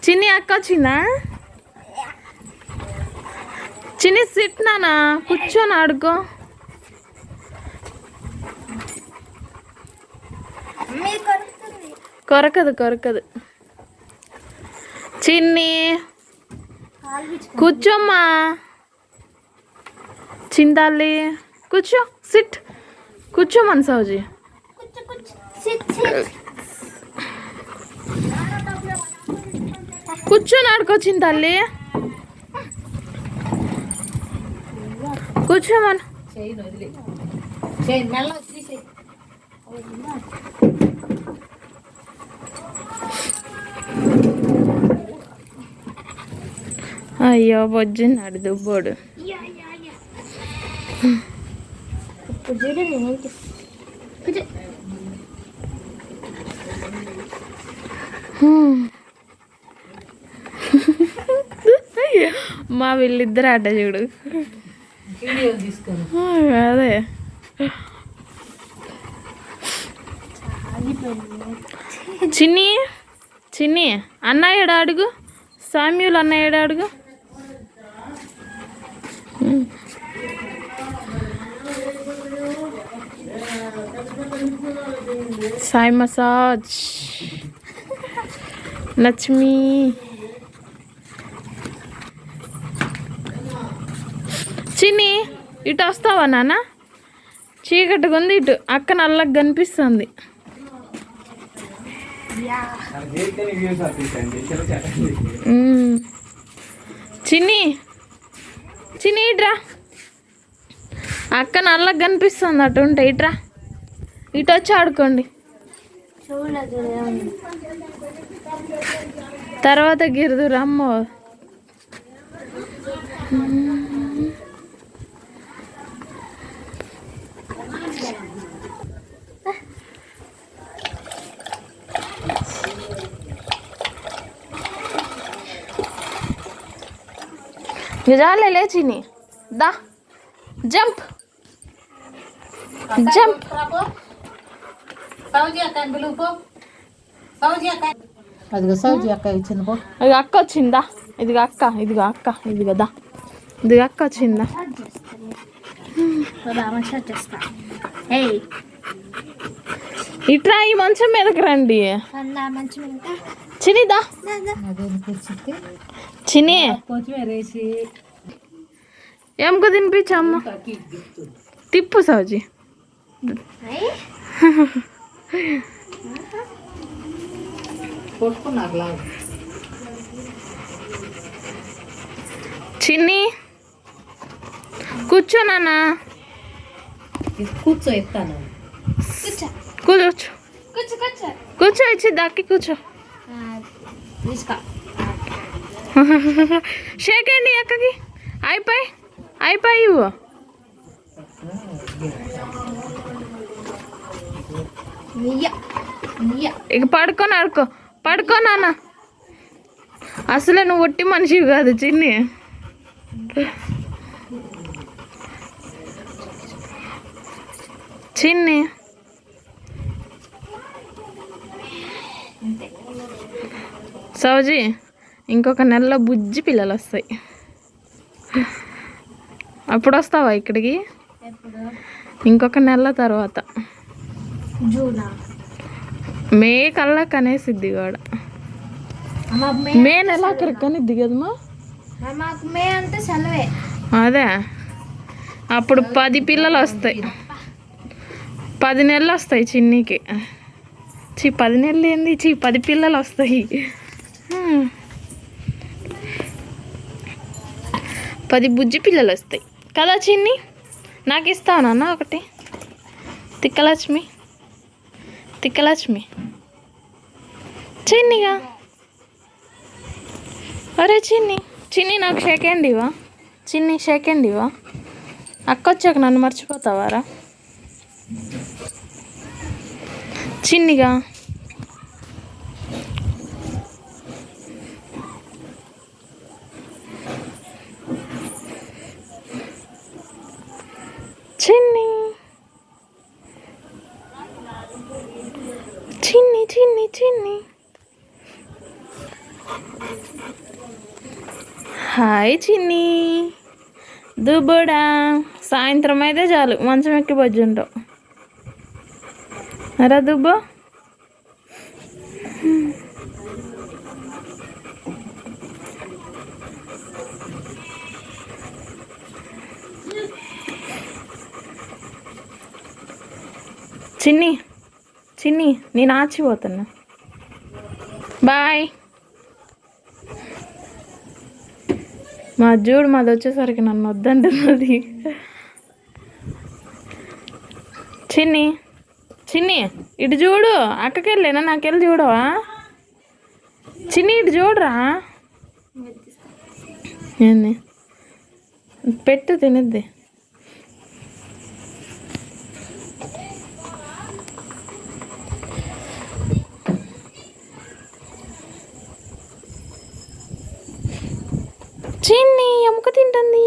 చిన్ని అక్క వచ్చిందా? చిన్ని సిట్ నానా, కూర్చొని ఆడుకో. కొరకదు కొరకదు. చిన్ని కూర్చోమ్మా. చింతాలి కూర్చో, సిట్. కూర్చోమని సౌజీ. కూర్చొని ఆడుకోచింది తల్లి. కూర్చోమను. అయ్యో బొజ్జున్నాడు దుబ్బోడు. మా వీళ్ళిద్దరు ఆట చూడు. అదే చిన్ని చిన్ని అన్న ఏడా అడుగు. సామ్యూల్ అన్న ఏడా అడుగు. సాయి మసాజ్. లక్ష్మి చిన్ని ఇటు వస్తావా నాన్న? చీకటిగా ఉంది ఇటు. అక్క నల్లగా కనిపిస్తుంది. చిన్ని చిన్ని ఇట్రా. అక్క నల్లగా కనిపిస్తుంది అటు ఉంటే. ఇట్రా, ఇటు వచ్చి ఆడుకోండి. తర్వాత గిరుదు రమ్మ. నిజాలే లేచిని. దా జంప్ జంప్. అదిగో సౌజీ అక్క ఇచ్చింది. అది అక్క వచ్చిందా? ఇదిగో అక్క, ఇదిగో అక్క, ఇదిగో దా. ఇదిగో అక్క వచ్చిందా? ఇట్రా, ఈ మంచం మీదకి రండి. చినిదా చిని ఏమో తినిపించమ్మ. తిప్పు సౌజీ. చిన్ని కూర్చో నాన్న. కూర్చో ఎత్తాను. కూర్చో కూర్చో. ఇచ్చి దాక్కి కూర్చో. షేక్ అండి అక్కకి. అయిపోయి అయిపోయి ఇవ్వు. ఇక పడుకొని ఆడుకో. పడుకో నాన్న. అసలే నువ్వు ఒట్టి మనిషివి కాదు చిన్ని. చిన్ని సౌజీ ఇంకొక నెలలో బుజ్జి పిల్లలు వస్తాయి. అప్పుడు వస్తావా ఇక్కడికి? ఇంకొక నెల తర్వాత. మే కల్లా కనేసిద్ది కూడా. మే నెల అక్కడికి కనిద్ది కదమ్మా. మే అంటే సెలవే. అదే అప్పుడు 10 పిల్లలు వస్తాయి. 10 నెలలు వస్తాయి చిన్నికి. 10 నెలలు ఏంది? 10 పిల్లలు వస్తాయి. 10 బుజ్జి పిల్లలు వస్తాయి కదా చిన్ని. నాకు ఇస్తావు నాన్న ఒకటి. తిక్కలక్ష్మి తిక్కలక్ష్మి చిన్నిగా. అరే చిన్ని చిన్ని నాకు షేక్ హ్యాండ్ ఇవా. చిన్ని షేక్ హ్యాండ్ ఇవా. అక్క వచ్చాక నన్ను మర్చిపోతావారా చిన్నిగా? చిన్ని చిన్ని చిన్ని చిన్ని హాయ్ చిన్ని దుబ్బోడా. సాయంత్రం అయితే చాలు మంచం ఎక్కి బజ్జుంటావు. అరా దుబ్బో. చిన్ని చిన్ని నేను ఆచిపోతున్నా. బాయ్. మా చూడు మాది వచ్చేసరికి నన్ను వద్దంటున్నది. చిన్ని చిన్ని ఇటు చూడు. అక్కకెళ్ళేనా నాకెళ్ళి చూడవా? చిన్ని ఇటు చూడరా. ఏంది పెట్టు తినిద్ది. చిన్ని ఎముక తింటుంది.